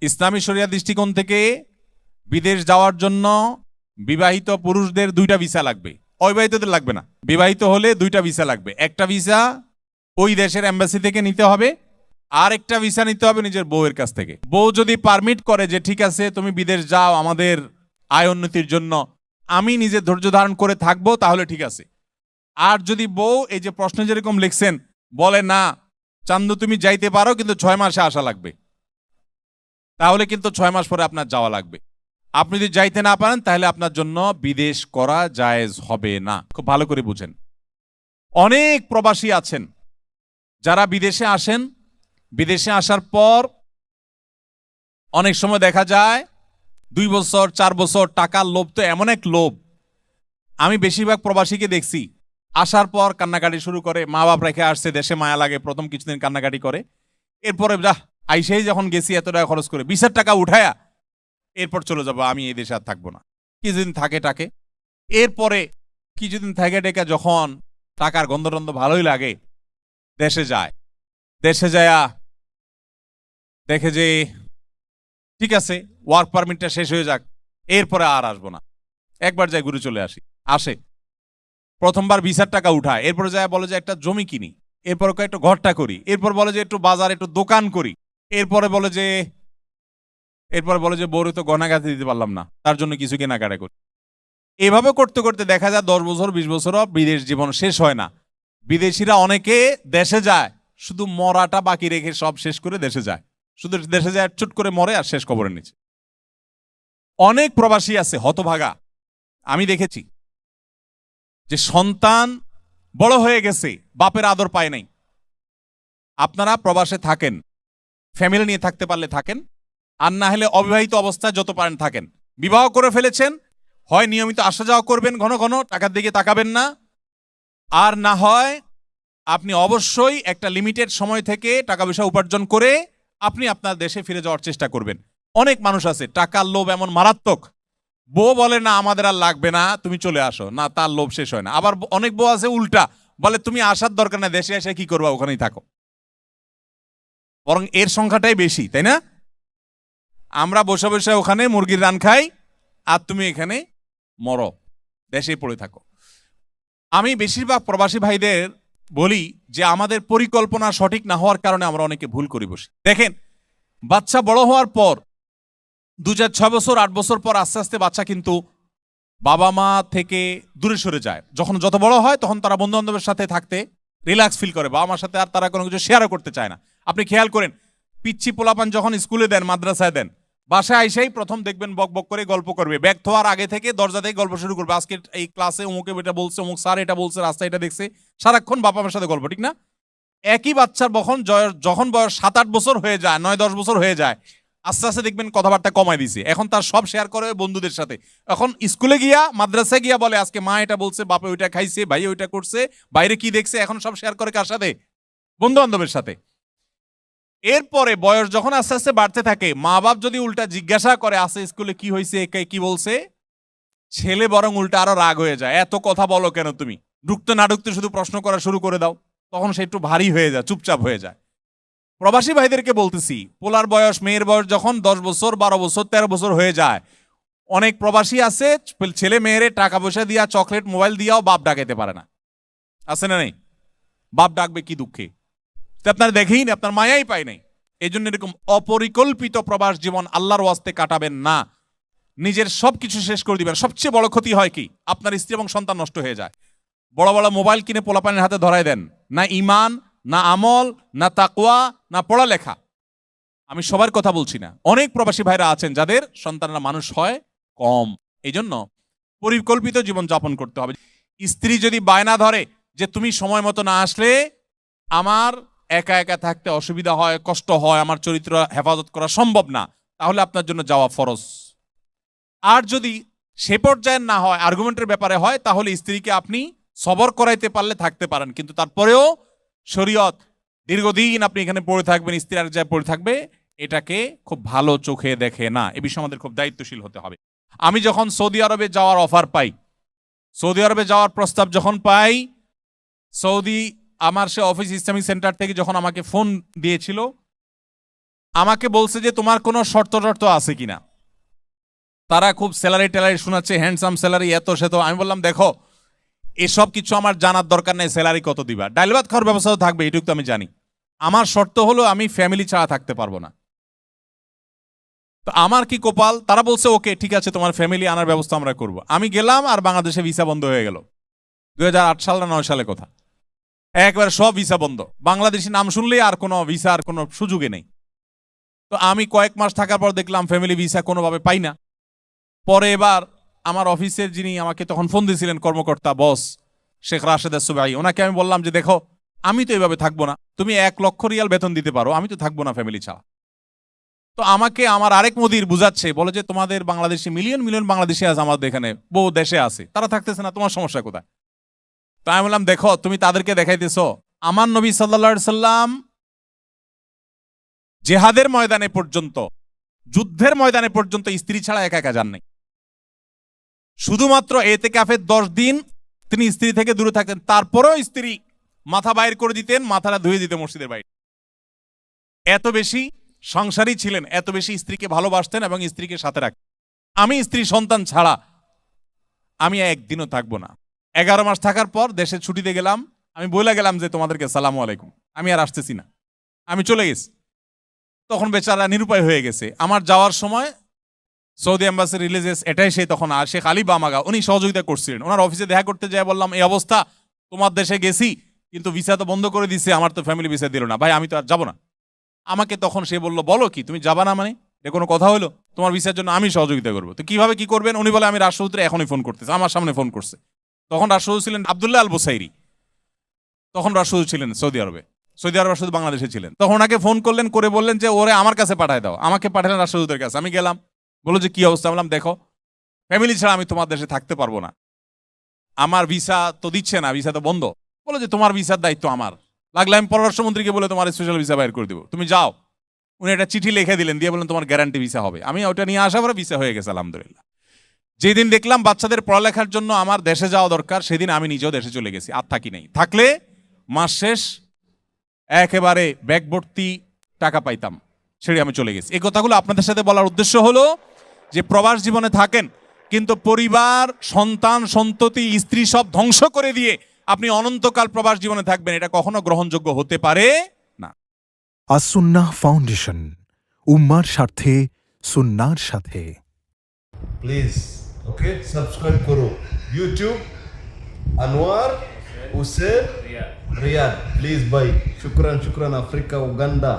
ইসলামী শরিয়া দৃষ্টিকোণ থেকে বিদেশ যাওয়ার জন্য বিবাহিত পুরুষদের 2টা ভিসা লাগবে, অবিবাহিতদের লাগবে না। বিবাহিত হলে 2টা ভিসা লাগবে। একটা ভিসা ওই দেশের এম্বাসি থেকে নিতে হবে, আর একটা ভিসা নিতে হবে নিজের বউয়ের কাছ থেকে। বউ যদি পারমিট করে যে ঠিক আছে তুমি বিদেশ যাও আমাদের আয় উন্নতির জন্য, আমি নিজে ধৈর্য ধারণ করে থাকবো, তাহলে ঠিক আছে। আর যদি বউ এই যে প্রশ্নে যেরকম লিখছেন বলে না চান্দু তুমি যাইতে পারো কিন্তু 6 মাসে আসা লাগবে, তাহলে কিন্তু 6 মাস পরে আপনার যাওয়া লাগবে। আপনি যদি যাইতে না পারেন তাহলে আপনার জন্য বিদেশ করা জায়েজ হবে না। খুব ভালো করে বুঝেন। অনেক প্রবাসী আছেন যারা বিদেশে আসেন, বিদেশে আসার পর অনেক সময় দেখা যায় 2 বছর 4 বছর টাকার লোভ তো এমন এক লোভ, আমি বেশিরভাগ প্রবাসীকে দেখছি আসার পর কান্নাকাটি শুরু করে। মা বাপ রেখে আসছে, দেশে মায়া লাগে, প্রথম কিছুদিন কান্নাকাটি করে, এরপরে যা আইসেই যখন গেছি এত টাকা খরচ করে 20,000 টাকা উঠায়া এরপর চলে যাবো, আমি এই দেশে আর থাকবো না। কিছুদিন থাকে টাকে, এরপরে কিছুদিন থাকে টেকা যখন টাকার গন্ধ ভালোই লাগে দেশে যায়। দেশে যায়া দেখে যে ঠিক আছে ওয়ার্ক পারমিটটা শেষ হয়ে যাক, এরপরে আর আসবো না, একবার যাই ঘুরে চলে আসে। প্রথমবার 20,000 টাকা উঠায়, এরপরে যায় বলে যে একটা জমি কিনি, এরপর একটু ঘরটা করি, এরপর বলে যে একটু বাজার একটু দোকান করি, এরপরে বলে যে বউরে তো গয়নাগাটি দিতে পারলাম না, তার জন্য কিছু কেনাকাটা করি। এভাবে করতে করতে দেখা যায় 10 বছর 20 বছরও বিদেশ জীবন শেষ হয় না। বিদেশিরা অনেকে দেশে যায় শুধু মরাটা বাকি রেখে, সব শেষ করে দেশে যায়, শুধু দেশে যায় চুট করে মরে আর শেষ কবরের নিচে। অনেক প্রবাসী আছে হতভাগা, আমি দেখেছি যে সন্তান বড় হয়ে গেছে, বাপের আদর পায় নাই। আপনারা প্রবাসে থাকেন, ফ্যামিলি নিয়ে থাকতে পারলে থাকেন, আর না হলে অবিবাহিত অবস্থায় যত পারেন থাকেন। বিবাহ করে ফেলেছেন, হয় নিয়মিত আসা যাওয়া করবেন, ঘন ঘন টাকার দিকে তাকাবেন না, আর না হয় আপনি অবশ্যই একটা লিমিটেড সময় থেকে টাকা পয়সা উপার্জন করে আপনি আপনার দেশে ফিরে যাওয়ার চেষ্টা করবেন। অনেক মানুষ আছে টাকার লোভ এমন মারাত্মক, বউ বলে না আমাদের আর লাগবে না তুমি চলে আসো, না তার লোভ শেষ হয় না। আবার অনেক বউ আছে উল্টা, বলে তুমি আসার দরকার না, দেশে এসে কি করবা, ওখানেই থাকো। বরং এর সংখ্যাটাই বেশি, তাই না? আমরা বসে বসে ওখানে মুরগির রান খাই, আর তুমি এখানে মরো, দেশে পড়ে থাকো। আমি বেশিরভাগ প্রবাসী ভাইদের বলি যে আমাদের পরিকল্পনা সঠিক না হওয়ার কারণে আমরা অনেকে ভুল করি বসি। দেখেন, বাচ্চা বড় হওয়ার পর 2-6 বছর 8 বছর পর আস্তে আস্তে বাচ্চা কিন্তু বাবা মা থেকে দূরে সরে যায়। যত বড় হয় তখন তারা বন্ধু বান্ধবের সাথে থাকতে রিল্যাক্স ফিল করে, বাবা মার সাথে আর তারা কোনো কিছু শেয়ারও করতে চায় না। আপনি খেয়াল করেন, পিচ্ছি পোলাপান যখন স্কুলে দেন, মাদ্রাসায় দেন, বাসায় আইসাই প্রথম দেখবেন বক বক করে গল্প করবে, ব্যাগ থোয়ার আগে থেকে দরজা থেকে গল্প শুরু করবে। আজকে এই ক্লাসে অমুকে এটা বলছে, অমুক স্যার এটা বলছে, রাস্তায় এটা দেখছে, সারাক্ষণ বাবা মার সাথে গল্প, ঠিক না? একই বাচ্চার যখন বয়স 7-8 বছর হয়ে যায়, 9-10 বছর হয়ে যায়, আস্তে আস্তে দেখবেন কথাবার্তা কমাই দিছে। এখন তার সব শেয়ার করে বন্ধুদের সাথে। এখন স্কুলে গিয়া মাদ্রাসায় গিয়া বলে আজকে মা এটা বলছে, বাপে ওইটা খাইছে, ভাই ওইটা করছে, বাইরে কি দেখছে, এখন সব শেয়ার করে কার সাথে? বন্ধু বান্ধবের সাথে। এরপরে বয়স যখন আস্তে আস্তে বাড়তে থাকে, মা বাপ যদি উল্টা জিজ্ঞাসা করে আছে স্কুলে কি হয়েছে, কি বলছে, ছেলে বরং উল্টা আরো রাগ হয়ে যায়, এত কথা বলো কেন তুমি, ঢুকতে না ঢুকতে শুধু প্রশ্ন করা শুরু করে দাও। তখন সে একটু ভারী হয়ে যায়, চুপচাপ হয়ে যায়। প্রবাসী ভাইদেরকে বলতেছি, পোলার বয়স মেয়ের বয়স যখন 10 বছর 12 বছর 13 বছর হয়ে যায়, অনেক প্রবাসী আছে ছেলে মেয়েরে টাকা পয়সা দিয়া চকলেট মোবাইল দিয়াও বাপ ডাকাইতে পারে না। আছে না নেই? বাপ ডাকবে কি দুঃখে, আপনারা দেখেই না, আপনার মায়াই পায় নাই। এই জন্য এরকম অপরিকল্পিত প্রবাস জীবন আল্লাহর ওয়াস্তে কাটাবেন না। নিজের সবকিছু শেষ করে দিবেন। সবচেয়ে বড় ক্ষতি হয় কি, আপনার স্ত্রী এবং সন্তান নষ্ট হয়ে যায়। বড় বড় মোবাইল কিনে পোলাপানের হাতে ধরায় দেন, না ইমান, না আমল, না তাকওয়া, না পড়ালেখা। আমি সবার কথা বলছি না, অনেক প্রবাসী ভাইরা আছেন যাদের সন্তানরা মানুষ হয় কম। এই জন্য পরিকল্পিত জীবন যাপন করতে হবে। স্ত্রী যদি বায়না ধরে যে তুমি সময় মতো না আসলে আমার একা একা থাকতে অসুবিধা হয়, কষ্ট হয়, আমার চরিত্র হেফাজত করা সম্ভব না, তাহলে আপনার জন্য যাওয়া ফরজ। আর যদি সে পর্যায়ের না হয়, আর্গুমেন্টের ব্যাপারে হয়, তাহলে স্ত্রীকে আপনি সবর করাইতে পারলে থাকতে পারেন, কিন্তু তারপরেও শরীয়ত দীর্ঘদিন আপনি এখানে পড়ে থাকবেন, স্ত্রী আর যায় পড়ে থাকবে, এটাকে খুব ভালো চোখে দেখে না। এ বিষয়ে আমাদের খুব দায়িত্বশীল হতে হবে। আমি যখন সৌদি আরবে যাওয়ার অফার পাই, সৌদি আরবে যাওয়ার প্রস্তাব যখন পাই, সৌদি আমার সে অফিস ইসলামিক সেন্টার থেকে যখন আমাকে ফোন দিয়েছিল, আমাকে বলছে যে তোমার কোনো শর্ত টর্ত আছে কিনা। তারা খুব স্যালারি ট্যালারি শোনাচ্ছে, হ্যান্ডসাম স্যালারি, এত সে তো। আমি বললাম দেখো এসব কিছু আমার জানার দরকার নেই, স্যালারি কত দিবা, ডাল ভাত খাওয়ার ব্যবস্থাও থাকবে, এটুকু তো আমি জানি। আমার শর্ত হলো আমি ফ্যামিলি ছাড়া থাকতে পারবো না। তো আমার কি কপাল, তারা বলছে ওকে ঠিক আছে তোমার ফ্যামিলি আনার ব্যবস্থা আমরা করব। আমি গেলাম আর বাংলাদেশে ভিসা বন্ধ হয়ে গেল। 2008 সাল না 9 সালে কথা, একবার সব ভিসা বন্ধ। বাংলাদেশি নাম শুনলেই আর কোনো ভিসা আর কোনো সুযোগে নেই। তো আমি কয়েক মাস থাকার পর দেখলাম ফ্যামিলি ভিসা কোনোভাবে পাই না। পরে এবার আমার অফিসের যিনি আমাকে তখন ফোন দিয়েছিলেন, কর্মকর্তা বস শেখ রাশেদ সুবাই, ওনাকে আমি বললাম যে দেখো আমি তো এইভাবে থাকবো না, তুমি 1 লক্ষ রিয়াল বেতন দিতে পারো, আমি তো থাকবো না ফ্যামিলি ছাড়া। তো আমাকে আমার আরেক মুদির বুঝাচ্ছে, বলে যে তোমাদের বাংলাদেশি মিলিয়ন মিলিয়ন বাংলাদেশি আছে আমাদের এখানে, বহু দেশে আছে, তারা থাকতেছে না, তোমার সমস্যা কোথায়? তো আমি বললাম দেখো তুমি তাদেরকে দেখাইতেছো আমার নবী সাল্লাল্লাহু আলাইহি সাল্লাম জেহাদের ময়দানে পর্যন্ত, যুদ্ধের ময়দানে পর্যন্ত স্ত্রী ছাড়া একা একা যান নাই। শুধুমাত্র এতেকাফের 10 দিন তিনি স্ত্রী থেকে দূরে থাকতেন, তারপরেও স্ত্রী মাথা বাইর করে দিতেন, মাথাটা ধুয়ে দিতেন মসজিদের বাইরে। এত বেশি সংসারী ছিলেন, এত বেশি স্ত্রীকে ভালোবাসতেন এবং স্ত্রীকে সাথে রাখতেন। আমি স্ত্রী সন্তান ছাড়া আমি একদিনও থাকবো না। 11 মাস থাকার পর দেশে ছুটিতে গেলাম, আমি বলে গেলাম যে তোমাদেরকে সালামু আলাইকুম, আমি আর আসতেছি না, আমি চলে গেছি। তখন বেচারা নিরুপায় হয়ে গেছে। আমার যাওয়ার সময় সৌদি অ্যাম্বাসি রিলিজেস এটাই সে তখন আর শেখ আলী বামাগা উনি সহযোগিতা করছিলেন। ওনার অফিসে দেখা করতে যায়, বললাম এই অবস্থা, তোমার দেশে গেছি কিন্তু ভিসা তো বন্ধ করে দিচ্ছে, আমার তো ফ্যামিলি ভিসা দিল না, ভাই আমি তো আর যাবো না। আমাকে তখন সে বলল বলো কি তুমি যাবা না, মানে এ কোনো কথা হলো? তোমার ভিসার জন্য আমি সহযোগিতা করবো। তো কিভাবে কি করবেন? উনি বলে আমি রাষ্ট্রদূতরে এখনই ফোন করতেছি, আমার সামনে ফোন করছে। তখন রাষ্ট্রদূত ছিলেন আব্দুল্লাহ আল বুসাইরি, তখন রাষ্ট্রদূত ছিলেন সৌদি আরবে, সৌদি আরব রাষ্ট্রদূত বাংলাদেশে ছিলেন। তখন ওনাকে ফোন করলেন, করে বললেন যে ওরে আমার কাছে পাঠায় দাও। আমাকে পাঠালেন রাষ্ট্রদূতের কাছে। আমি গেলাম, বললো যে কি অবস্থা? বললাম দেখো ফ্যামিলি ছাড়া আমি তোমার দেশে থাকতে পারবো না, আমার ভিসা তো দিচ্ছে না, ভিসা তো বন্ধ। বলো যে তোমার ভিসার দায়িত্ব আমার, লাগলে আমি পররাষ্ট্রমন্ত্রীকে বলে তোমার স্পেশাল ভিসা বাইর করে দেবো, তুমি যাও। উনি একটা চিঠি লিখে দিলেন, দিয়ে বলেন তোমার গ্যারান্টি ভিসা হবে। আমি ওটা নিয়ে আসা পরে ভিসা হয়ে গেছে আলহামদুলিল্লাহ। যেদিন দেখলাম বাচ্চাদের পড়ালেখার জন্য আমার দেশে যাওয়া দরকার, সেদিন আমি নিজেও দেশে চলে গেছি, আর থাকি নাই। থাকলে মাস শেষ একেবারে ব্যাগ ভর্তি টাকা পাইতাম, ছেড়ে আমি চলে গেছি। এই কথাগুলো আপনাদের সাথে বলার উদ্দেশ্য হলো যে প্রবাস জীবনে থাকেন কিন্তু পরিবার, সন্তান, সন্ততি, স্ত্রী সব ধ্বংস করে দিয়ে আপনি অনন্তকাল প্রবাস জীবনে থাকবেন, এটা কখনো গ্রহণযোগ্য হতে পারে না। আসুন্নাহ ফাউন্ডেশন, উম্মার স্বার্থে, সুন্নার সাথে। প্লিজ ওকে সাবস্ক্রাইব করো ইউটিউব আনোয়ার হোসেন রিয়াদ, প্লিজ ভাই, শুক্রান শুক্রান, আফ্রিকা উগান্ডা।